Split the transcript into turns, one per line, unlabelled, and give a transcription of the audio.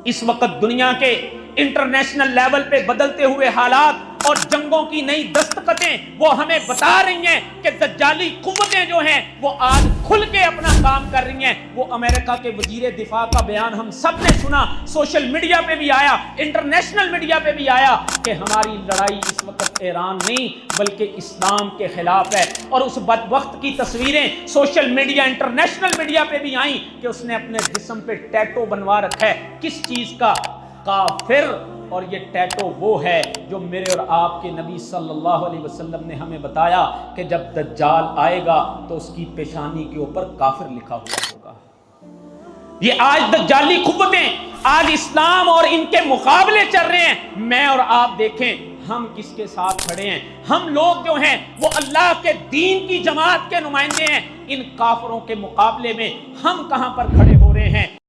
اس وقت دنیا کے انٹرنیشنل لیول پہ بدلتے ہوئے حالات اور جنگوں کی نئی دستکتیں وہ ہمیں بتا رہی ہیں کہ دجالی قوتیں جو ہیں وہ آج کھل کے اپنا کام کر رہی ہیں. وہ امریکہ کے وزیر دفاع کا بیان ہم سب نے سنا, سوشل میڈیا پہ بھی آیا, انٹرنیشنل میڈیا پہ بھی آیا کہ ہماری لڑائی اس وقت ایران نہیں بلکہ اسلام کے خلاف ہے. اور اس بدبخت کی تصویریں سوشل میڈیا, انٹرنیشنل میڈیا پہ بھی آئیں کہ اس نے اپنے جسم پہ ٹیٹو بنوا رکھا ہے. کس چیز کا؟ کافر. اور یہ ٹیٹو وہ ہے جو میرے اور آپ کے نبی صلی اللہ علیہ وسلم نے ہمیں بتایا کہ جب دجال آئے گا تو اس کی پیشانی کے اوپر کافر لکھا ہوا ہوگا. یہ آج دجالی قوتیں آج اسلام اور ان کے مقابلے چل رہے ہیں. میں اور آپ دیکھیں ہم کس کے ساتھ کھڑے ہیں. ہم لوگ جو ہیں وہ اللہ کے دین کی جماعت کے نمائندے ہیں. ان کافروں کے مقابلے میں ہم کہاں پر کھڑے ہو رہے ہیں؟